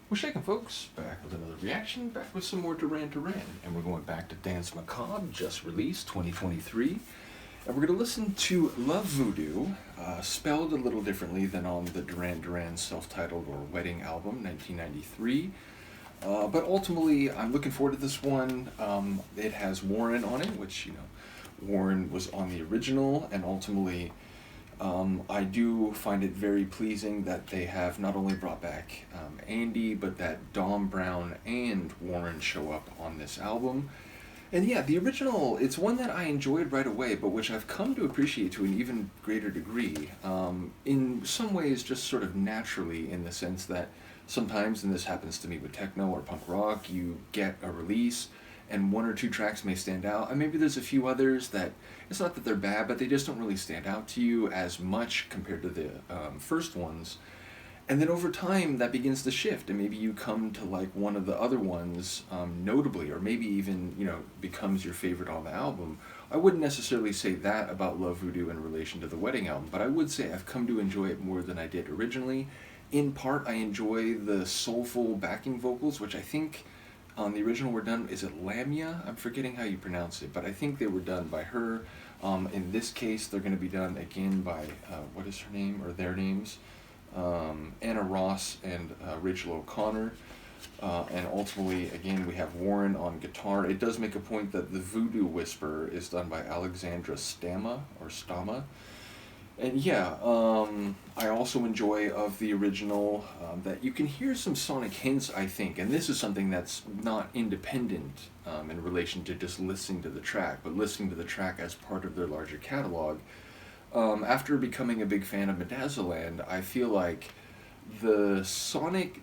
We're shaking, folks. Back with another reaction, back with some more Duran Duran. And we're going back to Danse Macabre, just released, 2023. And we're going to listen to Love Voudou, spelled a little differently than on the Duran Duran self-titled or Wedding album, 1993. But ultimately, I'm looking forward to this one. It has Warren on it, which, Warren was on the original, and ultimately, I do find it very pleasing that they have not only brought back Andy, but that Dom Brown and Warren show up on this album. And yeah, the original, it's one that I enjoyed right away, but which I've come to appreciate to an even greater degree. In some ways, just sort of naturally, in the sense that sometimes, and this happens to me with techno or punk rock, you get a release, and one or two tracks may stand out, and maybe there's a few others that, it's not that they're bad, but they just don't really stand out to you as much compared to the first ones. And then over time, that begins to shift, and maybe you come to like one of the other ones notably, or maybe even, becomes your favorite on the album. I wouldn't necessarily say that about Love Voudou in relation to the Wedding album, but I would say I've come to enjoy it more than I did originally. In part, I enjoy the soulful backing vocals, which I think on the original were done, is it Lamia? I'm forgetting how you pronounce it, but I think they were done by her. In this case, they're going to be done again by, what is her name, or their names? Anna Ross and Rachel O'Connor. And ultimately, again, we have Warren on guitar. It does make a point that the Voodoo Whisper is done by Alexandra Stama. And yeah, I also enjoy of the original that you can hear some sonic hints, I think, and this is something that's not independent in relation to just listening to the track, but listening to the track as part of their larger catalog. After becoming a big fan of Midazoland, I feel like there's sonic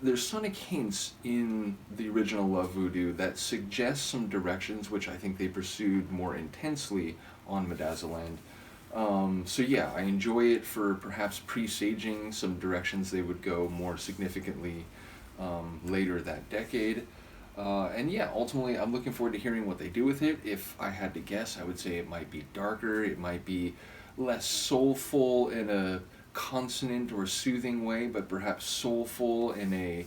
hints in the original Love Voudou that suggest some directions which I think they pursued more intensely on Midazoland. So yeah, I enjoy it for perhaps presaging some directions they would go more significantly later that decade. And yeah, ultimately I'm looking forward to hearing what they do with it. If I had to guess, I would say it might be darker, it might be less soulful in a consonant or soothing way, but perhaps soulful in a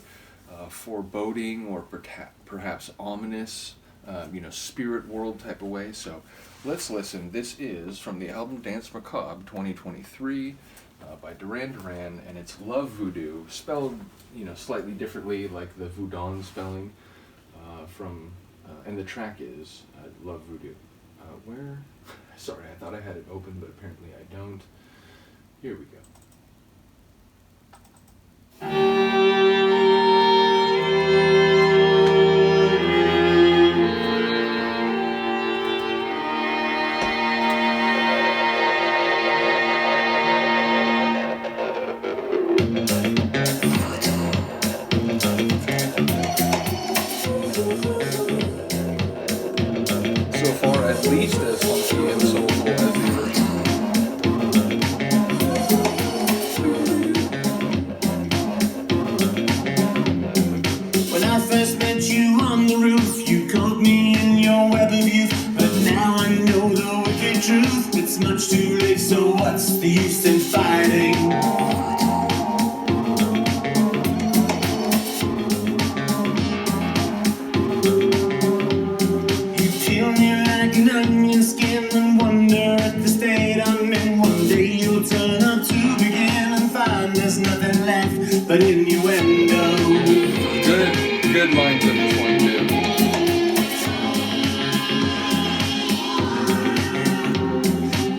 foreboding or perhaps ominous, spirit world type of way. So let's listen. This is from the album Danse Macabre 2023 by Duran Duran, and it's Love Voudou, spelled slightly differently, like the Voudon spelling and the track is Love Voudou. Where? Sorry, I thought I had it open, but apparently I don't. Here we go. So far, at least as funky and soulful as the original. When I first met you on the roof, you caught me in your web of youth. But now I know the wicked truth. It's much too late, so what's the use in fighting? Onion skin and wonder at the state I'm in. One day you'll turn up to begin and find there's nothing left but innuendo. Good lines in this one too.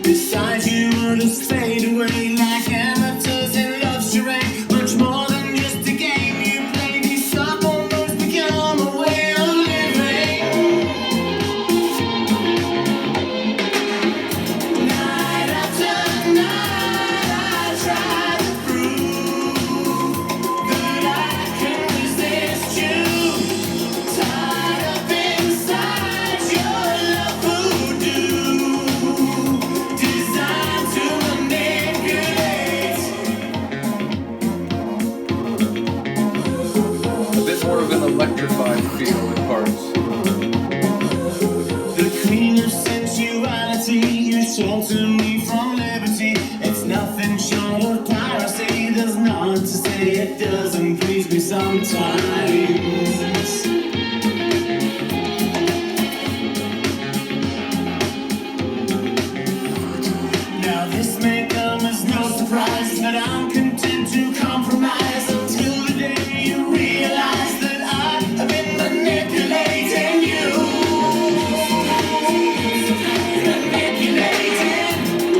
Besides, you would have stayed away like amateurs in love's charade. Much more than just a game you played. You stop almost become a way of living. Night after night I try to prove that I can resist you. times. Now this may come as no surprise, but I'm content to compromise until the day you realize that I have been manipulating you. Manipulating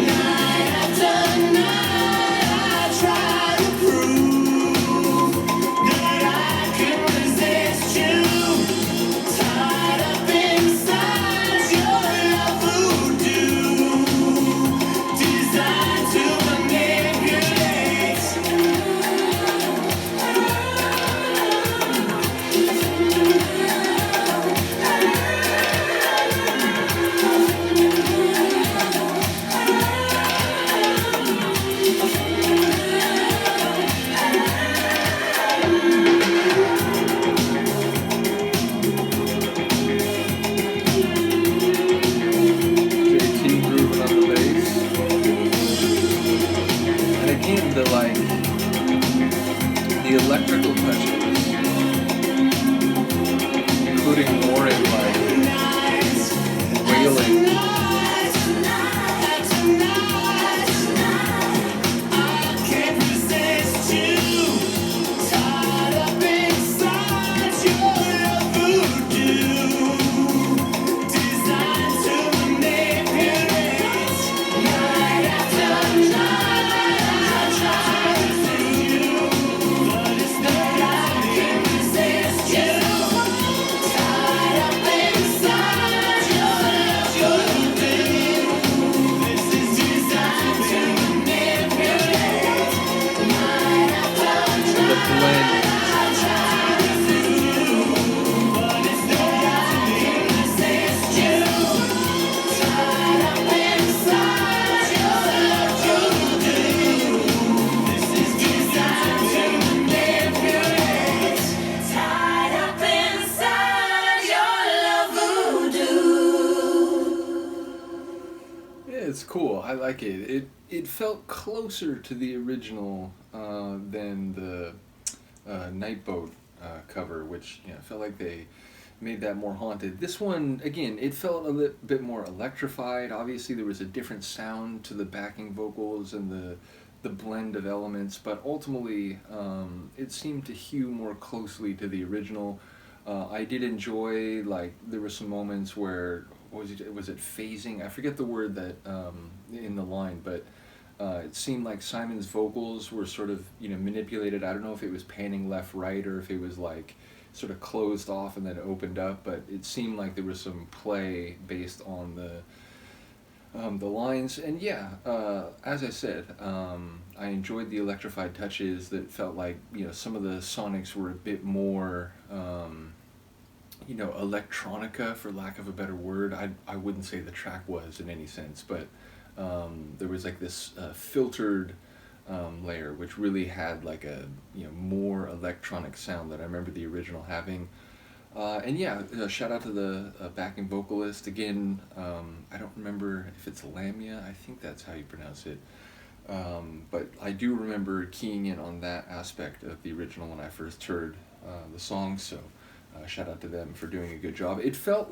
night after night. I try to prove that I can resist you. Tied up inside your love voodoo, designed to manipulate. JT grooving on the bass. And again, the electrical touches, including more in wailing. I can't resist you. Tied up inside your love voodoo, designed to manipulate. Night after night, I try to resist you, but it's that I can't resist you. Tied up inside your love voodoo, this is designed to manipulate. Night after The blend. I try to resist you, but it's that I can't resist you. Tied up inside your love voodoo, this is designed to manipulate. Tied up inside your love voodoo. Yeah, it's cool. I like it. It felt closer to the original than the Nightboat cover, which felt like they made that more haunted. This one, again, it felt a bit more electrified. Obviously, there was a different sound to the backing vocals and the blend of elements, but ultimately, it seemed to hew more closely to the original. I did enjoy, there were some moments where, was it phasing? I forget the word that in the line, but it seemed like Simon's vocals were sort of manipulated. I don't know if it was panning left, right, or if it was sort of closed off and then opened up, but it seemed like there was some play based on the lines. And yeah, as I said, I enjoyed the electrified touches that felt like some of the sonics were a bit more electronica, for lack of a better word. I wouldn't say the track was in any sense, but there was this filtered layer, which really had a more electronic sound that I remember the original having. And yeah, shout out to the backing vocalist again. I don't remember if it's Lamia. I think that's how you pronounce it. But I do remember keying in on that aspect of the original when I first heard the song. So shout out to them for doing a good job. It felt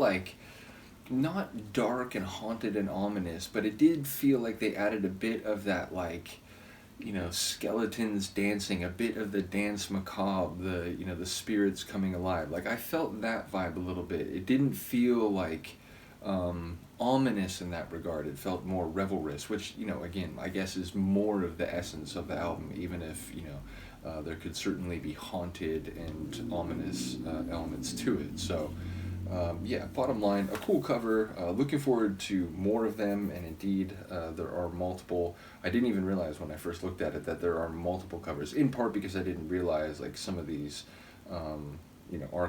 not dark and haunted and ominous, but it did feel like they added a bit of that skeletons dancing, a bit of the Danse Macabre, the spirits coming alive. I felt that vibe a little bit. It didn't feel ominous in that regard. It felt more revelrous, which again, I guess is more of the essence of the album, even if there could certainly be haunted and ominous elements to it. So yeah, bottom line, a cool cover. Looking forward to more of them, and indeed there are multiple. I didn't even realize when I first looked at it that there are multiple covers, in part because I didn't realize some of these are